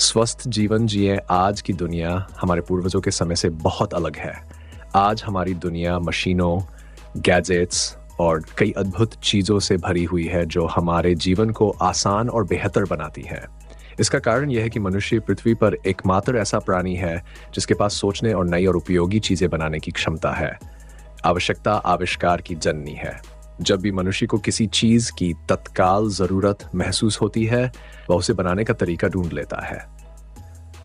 स्वस्थ जीवन जिए आज की दुनिया हमारे पूर्वजों के समय से बहुत अलग है। आज हमारी दुनिया मशीनों, गैजेट्स और कई अद्भुत चीज़ों से भरी हुई है जो हमारे जीवन को आसान और बेहतर बनाती है। इसका कारण यह है कि मनुष्य पृथ्वी पर एकमात्र ऐसा प्राणी है जिसके पास सोचने और नई और उपयोगी चीज़ें बनाने की क्षमता है। आवश्यकता आविष्कार की जननी है। जब भी मनुष्य को किसी चीज की तत्काल जरूरत महसूस होती है, वह उसे बनाने का तरीका ढूंढ लेता है।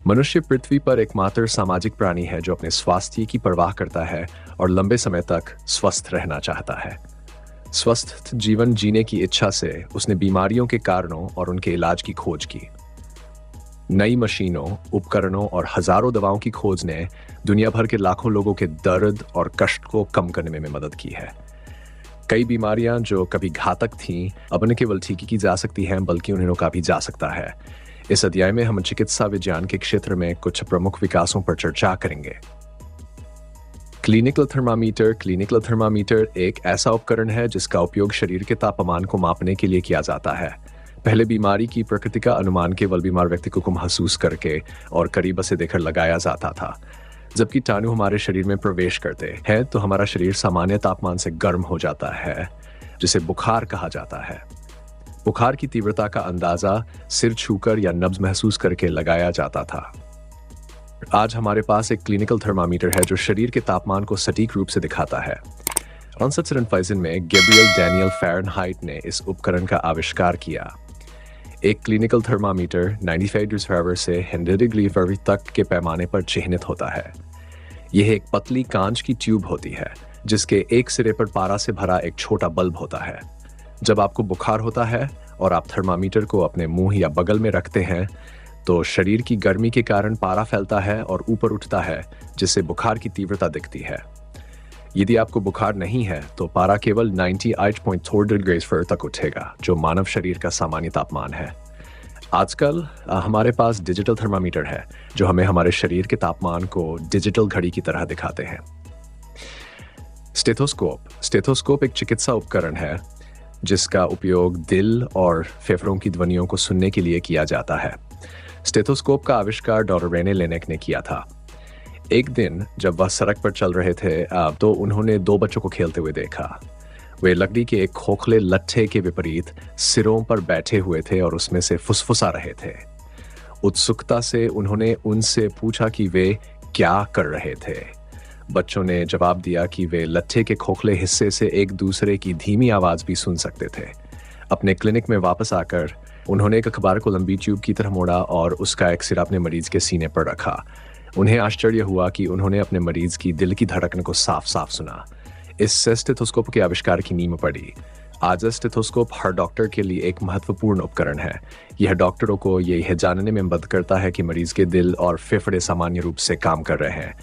मनुष्य पृथ्वी पर एकमात्र सामाजिक प्राणी है जो अपने स्वास्थ्य की परवाह करता है और लंबे समय तक स्वस्थ रहना चाहता है। स्वस्थ जीवन जीने की इच्छा से उसने बीमारियों के कारणों और उनके इलाज की खोज की। नई मशीनों, उपकरणों और हजारों दवाओं की खोज ने दुनिया भर के लाखों लोगों के दर्द और कष्ट को कम करने में मदद की है। कई बीमारियां जो कभी घातक थीं, अब न केवल ठीक की जा सकती हैं बल्कि उन्हें रोका भी जा सकता है। इस अध्याय में हम चिकित्सा विज्ञान के क्षेत्र में कुछ प्रमुख विकासों पर चर्चा करेंगे। क्लिनिकल थर्मामीटर एक ऐसा उपकरण है जिसका उपयोग शरीर के तापमान को मापने के लिए किया जाता है। पहले बीमारी की प्रकृति का अनुमान केवल बीमार व्यक्ति को महसूस करके और करीब से देखकर लगाया जाता था। जब कीटाणु हमारे शरीर में प्रवेश करते हैं तो हमारा शरीर सामान्य तापमान से गर्म हो जाता है, जिसे बुखार कहा जाता है। बुखार की तीव्रता का अंदाजा सिर छूकर या नब्ज महसूस करके लगाया जाता था। आज हमारे पास एक क्लिनिकल थर्मामीटर है जो शरीर के तापमान को सटीक रूप से दिखाता है। 1953 में गैब्रियल डैनियल फ़ारेनहाइट ने इस उपकरण का आविष्कार किया। एक क्लिनिकल थर्मामीटर 95 डिग्री फ़ारेनहाइट से 100 डिग्री फ़ारेनहाइट तक के पैमाने पर चिह्नित होता है। यह एक पतली कांच की ट्यूब होती है जिसके एक सिरे पर पारा से भरा एक छोटा बल्ब होता है। जब आपको बुखार होता है और आप थर्मामीटर को अपने मुंह या बगल में रखते हैं तो शरीर की गर्मी के कारण पारा फैलता है और ऊपर उठता है, जिससे बुखार की तीव्रता दिखती है। यदि आपको बुखार नहीं है तो पारा केवल 98.4 डिग्री फ़ारेनहाइट तक उठेगा, जो मानव शरीर का सामान्य तापमान है। आजकल हमारे पास डिजिटल थर्मामीटर है जो हमें हमारे शरीर के तापमान को डिजिटल घड़ी की तरह दिखाते हैं। स्टेथोस्कोप एक चिकित्सा उपकरण है जिसका उपयोग दिल और फेफड़ों की ध्वनियों को सुनने के लिए किया जाता है। स्टेथोस्कोप का आविष्कार डॉक्टर रेने लेनेक ने किया था। एक दिन जब वह सड़क पर चल रहे थे तो उन्होंने दो बच्चों को खेलते हुए देखा। वे लकड़ी के एक खोखले लट्ठे के विपरीत सिरों पर बैठे हुए थे और उसमें से फुसफुसा रहे थे। उत्सुकता से उन्होंने उनसे पूछा कि वे क्या कर रहे थे। बच्चों ने जवाब दिया कि वे लट्ठे के खोखले हिस्से से एक दूसरे की धीमी आवाज भी सुन सकते थे। अपने क्लिनिक में वापस आकर उन्होंने एक अखबार को लंबी ट्यूब की तरह मोड़ा और उसका एक सिरा अपने मरीज के सीने पर रखा। उन्हें आश्चर्य हुआ कि उन्होंने अपने मरीज की दिल की धड़कन को साफ साफ सुना। इससे स्टेथोस्कोप के आविष्कार की नींव पड़ी। आज स्टेथोस्कोप हर डॉक्टर के लिए एक महत्वपूर्ण उपकरण है। यह डॉक्टरों को यह जानने में मदद करता है कि मरीज के दिल और फेफड़े सामान्य रूप से काम कर रहे हैं।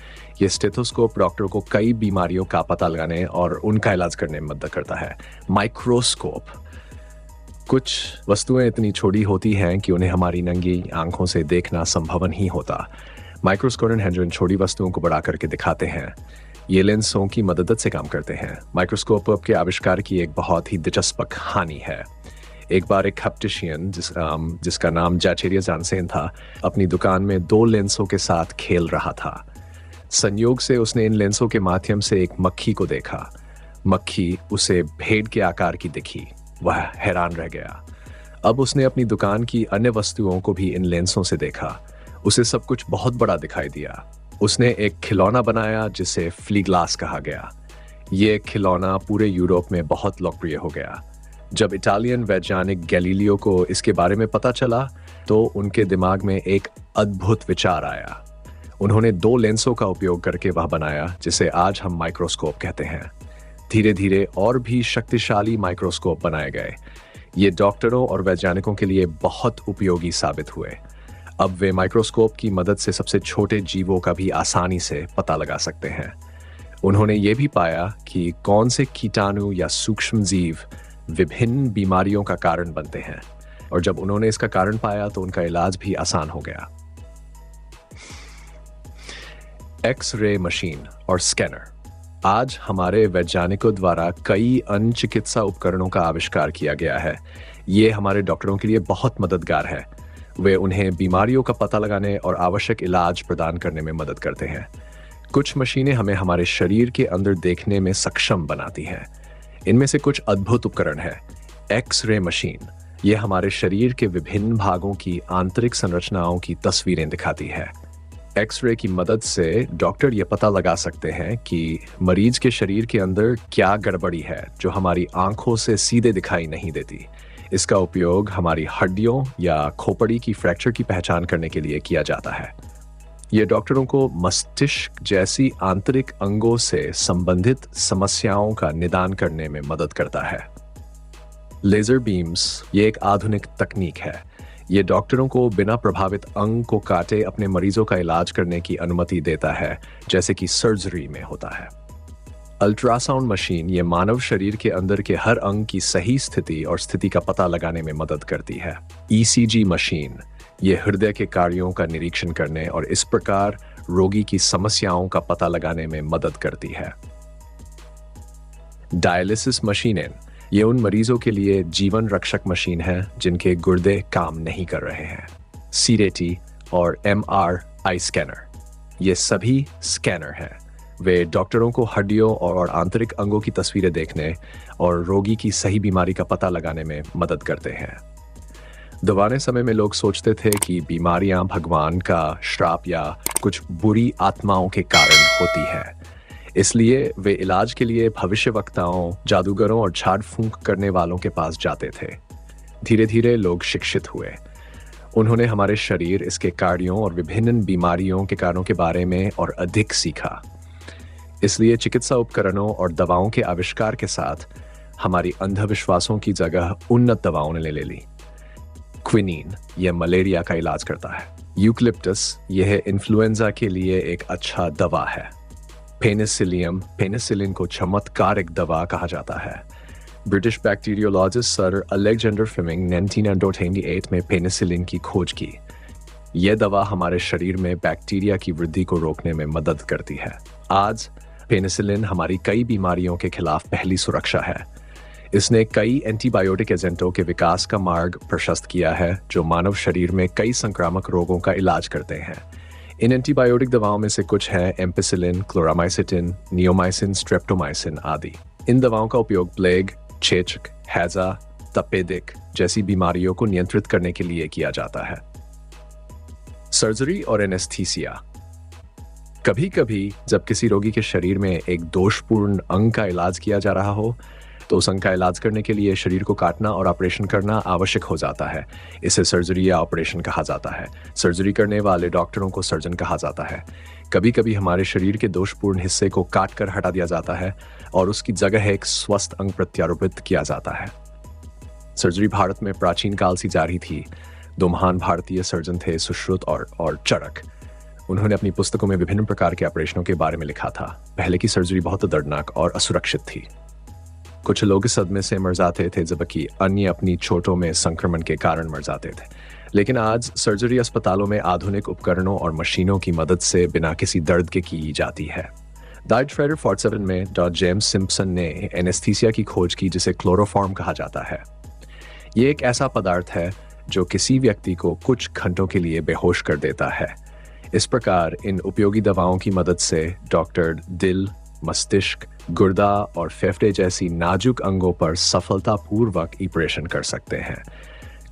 यह स्टेथोस्कोप डॉक्टरों को कई बीमारियों का पता लगाने और उनका इलाज करने में मदद करता है। माइक्रोस्कोप कुछ वस्तुएं इतनी छोटी होती हैं कि उन्हें हमारी नंगी आंखों से देखना संभव नहीं होता। माइक्रोस्कोप हैं जो इन छोटी वस्तुओं को बड़ा करके दिखाते हैं। ये लेंसों की मदद से काम करते हैं। माइक्रोस्कोप के आविष्कार की एक बहुत ही दिलचस्प कहानी है। एक बार एक हैप्टिशियन जिसका नाम जैचेरिया जानसेन था, अपनी दुकान में दो लेंसों के साथ खेल रहा था। संयोग से उसने इन लेंसों के माध्यम से एक मक्खी को देखा। मक्खी उसे भेड़ के आकार की दिखी। वह हैरान रह गया। अब उसने अपनी दुकान की अन्य वस्तुओं को भी इन लेंसों से देखा। उसे सब कुछ बहुत बड़ा दिखाई दिया। उसने एक खिलौना बनाया जिसे फ्ली ग्लास कहा गया। ये खिलौना पूरे यूरोप में बहुत लोकप्रिय हो गया। जब इटालियन वैज्ञानिक गैलीलियो को इसके बारे में पता चला तो उनके दिमाग में एक अद्भुत विचार आया। उन्होंने दो लेंसों का उपयोग करके वह बनाया जिसे आज हम माइक्रोस्कोप कहते हैं। धीरे धीरे और भी शक्तिशाली माइक्रोस्कोप बनाए गए। ये डॉक्टरों और वैज्ञानिकों के लिए बहुत उपयोगी साबित हुए। अब वे माइक्रोस्कोप की मदद से सबसे छोटे जीवों का भी आसानी से पता लगा सकते हैं। उन्होंने ये भी पाया कि कौन से कीटाणु या सूक्ष्म जीव विभिन्न बीमारियों का कारण बनते हैं, और जब उन्होंने इसका कारण पाया तो उनका इलाज भी आसान हो गया। एक्स-रे मशीन और स्कैनर। आज हमारे वैज्ञानिकों द्वारा कई अन्य चिकित्सा उपकरणों का आविष्कार किया गया है। ये हमारे डॉक्टरों के लिए बहुत मददगार है। वे उन्हें बीमारियों का पता लगाने और आवश्यक इलाज प्रदान करने में मदद करते हैं। कुछ मशीनें हमें हमारे शरीर के अंदर देखने में सक्षम बनाती हैं। इनमें से कुछ अद्भुत उपकरण है। एक्स-रे मशीन, यह हमारे शरीर के विभिन्न भागों की आंतरिक संरचनाओं की तस्वीरें दिखाती है। एक्स-रे की मदद से डॉक्टर यह पता लगा सकते हैं कि मरीज के शरीर के अंदर क्या गड़बड़ी है जो हमारी आंखों से सीधे दिखाई नहीं देती। इसका उपयोग हमारी हड्डियों या खोपड़ी की फ्रैक्चर की पहचान करने के लिए किया जाता है। यह डॉक्टरों को मस्तिष्क जैसी आंतरिक अंगों से संबंधित समस्याओं का निदान करने में मदद करता है। लेजर बीम्स, ये एक आधुनिक तकनीक है। ये डॉक्टरों को बिना प्रभावित अंग को काटे अपने मरीजों का इलाज करने की अनुमति देता है, जैसे कि सर्जरी में होता है। अल्ट्रासाउंड मशीन, ये मानव शरीर के अंदर के हर अंग की सही स्थिति और स्थिति का पता लगाने में मदद करती है। ईसीजी मशीन, ये हृदय के कार्यों का निरीक्षण करने और इस प्रकार रोगी की समस्याओं का पता लगाने में मदद करती है। डायलिसिस मशीनें, ये उन मरीजों के लिए जीवन रक्षक मशीन है जिनके गुर्दे काम नहीं कर रहे हैं। सीरेटी और MRI स्कैनर, ये सभी स्कैनर हैं। वे डॉक्टरों को हड्डियों और आंतरिक अंगों की तस्वीरें देखने और रोगी की सही बीमारी का पता लगाने में मदद करते हैं। दवाने समय में लोग सोचते थे कि बीमारियां भगवान का श्राप या कुछ बुरी आत्माओं के कारण होती है, इसलिए वे इलाज के लिए भविष्यवक्ताओं, जादूगरों और झाड़ फूंक करने वालों के पास जाते थे। धीरे धीरे लोग शिक्षित हुए। उन्होंने हमारे शरीर, इसके कार्यों और विभिन्न बीमारियों के कारणों के बारे में और अधिक सीखा। इसलिए चिकित्सा उपकरणों और दवाओं के आविष्कार के साथ हमारी अंधविश्वासों की जगह उन्नत दवाओं ने ले ली। क्विनीन, यह मलेरिया का इलाज करता है। यूकलिप्टस, यह इन्फ्लुएंजा के लिए एक अच्छा दवा है। पेनिसिलिन को चमत्कारिक दवा कहा जाता है। British bacteriologist sir Alexander Fleming ने 1988 में पेनिसिलिन की खोज की। यह दवा हमारे शरीर में बैक्टीरिया की वृद्धि को रोकने में मदद करती है। आज पेनिसिलिन हमारी कई बीमारियों के खिलाफ पहली सुरक्षा है। इसने कई एंटीबायोटिक एजेंटों के विकास का मार्ग प्रशस्त किया है जो मानव शरीर में कई संक्रामक रोगों का इलाज करते हैं। इन एंटीबायोटिक दवाओं में से कुछ हैं एम्पिसिलिन, क्लोरामाइसिटिन, नियोमाइसिन, स्ट्रेप्टोमाइसिन आदि। इन दवाओं का उपयोग प्लेग, चेचक, हैजा, तपेदिक जैसी बीमारियों को नियंत्रित करने के लिए किया जाता है। सर्जरी और एनेस्थीसिया, कभी कभी जब किसी रोगी के शरीर में एक दोषपूर्ण अंग का इलाज किया जा रहा हो तो उस अंग का इलाज करने के लिए शरीर को काटना और ऑपरेशन करना आवश्यक हो जाता है। इसे सर्जरी या ऑपरेशन कहा जाता है। सर्जरी करने वाले डॉक्टरों को सर्जन कहा जाता है। कभी कभी हमारे शरीर के दोषपूर्ण हिस्से को काट कर हटा दिया जाता है और उसकी जगह एक स्वस्थ अंग प्रत्यारोपित किया जाता है। सर्जरी भारत में प्राचीन काल से जारी थी। दो महान भारतीय सर्जन थे, सुश्रुत और चरक। उन्होंने अपनी पुस्तकों में विभिन्न प्रकार के ऑपरेशनों के बारे में लिखा था। पहले की सर्जरी बहुत दर्दनाक और असुरक्षित थी। कुछ लोग इस सदमे से मर जाते थे जबकि अन्य अपनी चोटों में संक्रमण के कारण मर जाते थे। लेकिन आज सर्जरी अस्पतालों में आधुनिक उपकरणों और मशीनों की मदद से बिना किसी दर्द के की जाती है। डाइट फ्राइडर 47 में डॉ. जेम्स सिम्पसन ने एनेस्थीसिया की खोज की जिसे क्लोरोफॉर्म कहा जाता है। ये एक ऐसा पदार्थ है जो किसी व्यक्ति को कुछ घंटों के लिए बेहोश कर देता है। इस प्रकार इन उपयोगी दवाओं की मदद से डॉक्टर दिल, मस्तिष्क, गुर्दा और फेफड़े जैसी नाजुक अंगों पर सफलतापूर्वक ऑपरेशन कर सकते हैं।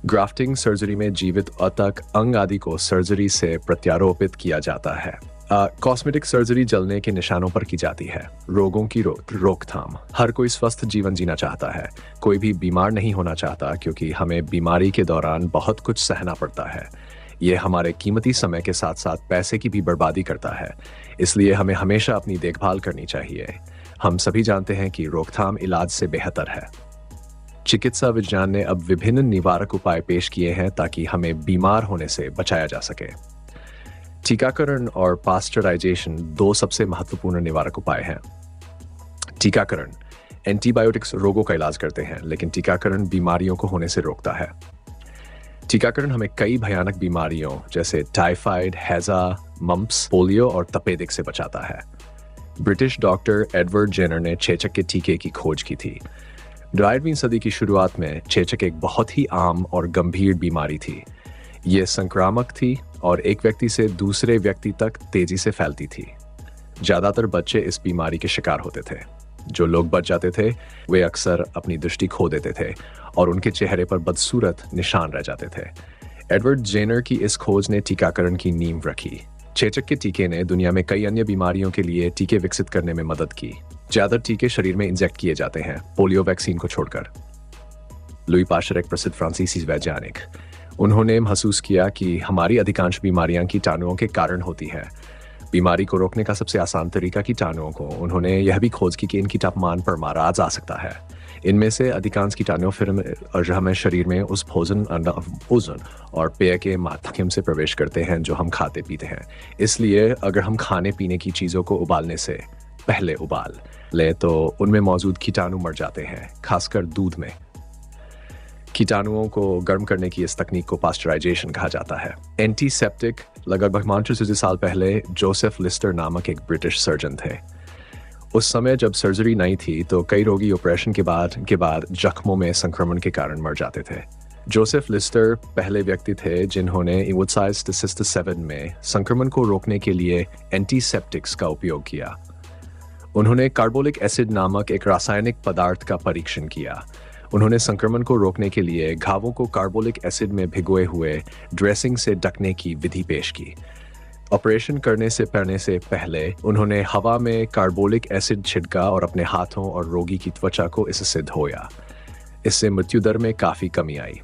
ग्राफ्टिंग सर्जरी में जीवित ऊतक, अंग आदि को सर्जरी से प्रत्यारोपित किया जाता है। कॉस्मेटिक सर्जरी जलने के निशानों पर की जाती है। रोगों की रोकथाम, हर कोई स्वस्थ जीवन जीना चाहता है। कोई भी बीमार नहीं होना चाहता क्योंकि हमें बीमारी के दौरान बहुत कुछ सहना पड़ता है। ये हमारे कीमती समय के साथ साथ पैसे की भी बर्बादी करता है, इसलिए हमें हमेशा अपनी देखभाल करनी चाहिए। हम सभी जानते हैं कि रोकथाम इलाज से बेहतर है। चिकित्सा विज्ञान ने अब विभिन्न निवारक उपाय पेश किए हैं ताकि हमें बीमार होने से बचाया जा सके। टीकाकरण और पास्चराइजेशन दो सबसे महत्वपूर्ण निवारक उपाय हैं। टीकाकरण एंटीबायोटिक्स रोगों का इलाज करते हैं, लेकिन टीकाकरण बीमारियों को होने से रोकता है। टीकाकरण हमें कई भयानक बीमारियों जैसे टाइफाइड, हैजा, मम्प्स, पोलियो और तपेदिक से बचाता है। ब्रिटिश डॉक्टर एडवर्ड जेनर ने चेचक के टीके की खोज की थी। 21वीं सदी की शुरुआत में चेचक एक बहुत ही आम और गंभीर बीमारी थी। ये संक्रामक थी और एक व्यक्ति से दूसरे व्यक्ति तक तेजी से फैलती थी। ज्यादातर बच्चे इस बीमारी के शिकार होते थे। जो लोग बच जाते थे वे अक्सर अपनी दृष्टि खो देते थे और उनके चेहरे पर बदसूरत निशान रह जाते थे। एडवर्ड जेनर की इस खोज ने टीकाकरण की नींव रखी। चेचक के टीके ने दुनिया में कई अन्य बीमारियों के लिए टीके विकसित करने में मदद की। ज्यादातर टीके शरीर में इंजेक्ट किए जाते हैं, पोलियो वैक्सीन को छोड़कर। लुई पाश्चर एक प्रसिद्ध फ्रांसीसी वैज्ञानिक, उन्होंने महसूस किया कि हमारी अधिकांश बीमारियां कीटाणुओं के कारण होती हैं। बीमारी को रोकने का सबसे आसान तरीका कीटाणुओं को। उन्होंने यह भी खोज की कि इन कीटापमान पर मारा जा सकता है। इनमें से अधिकांश कीटाणु फिर हमें शरीर में उस भोजन और पेय के माध्यम से प्रवेश करते हैं जो हम खाते पीते हैं। इसलिए अगर हम खाने पीने की चीज़ों को उबालने से पहले उबाल लें तो उनमें मौजूद कीटाणु मर जाते हैं, खासकर दूध में। कीटाणुओं को गर्म करने की इस तकनीक को पास्चराइजेशन कहा जाता है। एंटीसेप्टिक लगभग 500 साल पहले जोसेफ लिस्टर नामक एक ब्रिटिश सर्जन थे। उस समय जब सर्जरी नहीं थी तो कई रोगी ऑपरेशन के बाद जख्मों में संक्रमण के कारण मर जाते थे। जोसेफ लिस्टर पहले व्यक्ति थे जिन्होंने इवोसाइटिस सिस्टिस 7 में संक्रमण को रोकने के लिए एंटीसेप्टिक्स का उपयोग किया। उन्होंने कार्बोलिक एसिड नामक एक रासायनिक पदार्थ का परीक्षण किया। उन्होंने संक्रमण को रोकने के लिए घावों को कार्बोलिक एसिड में भिगोए हुए ड्रेसिंग से ढकने की विधि पेश की। ऑपरेशन करने से पहले उन्होंने हवा में कार्बोलिक एसिड छिड़का और अपने हाथों और रोगी की त्वचा को इससे धोया। इससे मृत्यु दर में काफी कमी आई।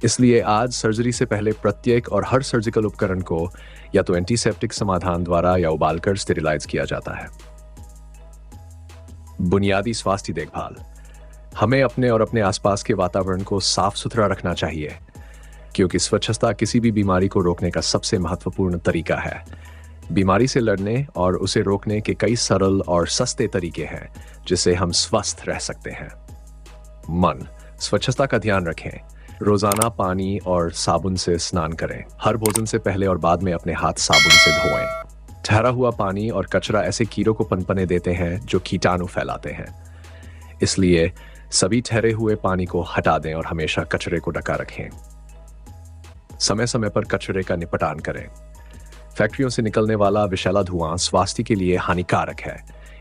इसलिए आज सर्जरी से पहले प्रत्येक और हर सर्जिकल उपकरण को या तो एंटीसेप्टिक समाधान द्वारा या उबालकर स्टेरिलाइज किया जाता है। बुनियादी स्वास्थ्य देखभाल। हमें अपने और अपने आसपास के वातावरण को साफ सुथरा रखना चाहिए, क्योंकि स्वच्छता किसी भी बीमारी को रोकने का सबसे महत्वपूर्ण तरीका है। बीमारी से लड़ने और उसे रोकने के कई सरल और सस्ते तरीके हैं जिससे हम स्वस्थ रह सकते हैं। मन, स्वच्छता का ध्यान रखें। रोजाना पानी और साबुन से स्नान करें। हर भोजन से पहले और बाद में अपने हाथ साबुन से धोएं। ठहरा हुआ पानी और कचरा ऐसे कीड़ों को पनपने देते हैं जो कीटाणु फैलाते हैं। इसलिए सभी ठहरे हुए पानी को हटा दें और हमेशा कचरे को ढका रखें। समय समय पर कचरे का निपटान करें। फैक्ट्रियों से निकलने वाला विषैला धुआं स्वास्थ्य के लिए हानिकारक है।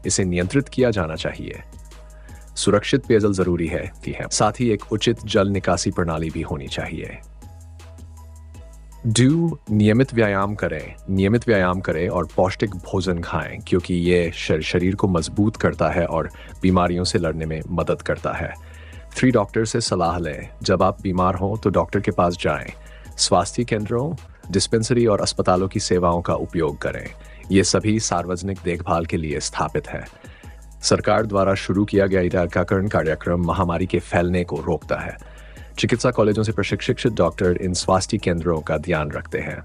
इसे नियंत्रित किया जाना चाहिए। सुरक्षित पेयजल जरूरी है, साथ ही एक उचित जल निकासी प्रणाली भी होनी चाहिए। नियमित व्यायाम करें और पौष्टिक भोजन खाएं, क्योंकि ये शरीर को मजबूत करता है और बीमारियों से लड़ने में मदद करता है। 3 डॉक्टर से सलाह लें। जब आप बीमार हों तो डॉक्टर के पास जाएं। स्वास्थ्य केंद्रों, डिस्पेंसरी और अस्पतालों की सेवाओं का उपयोग करें। ये सभी सार्वजनिक देखभाल के लिए स्थापित है। सरकार द्वारा शुरू किया गया टीकाकरण कार्यक्रम महामारी के फैलने को रोकता है। चिकित्सा कॉलेजों से प्रशिक्षित डॉक्टर इन स्वास्थ्य केंद्रों का ध्यान रखते हैं।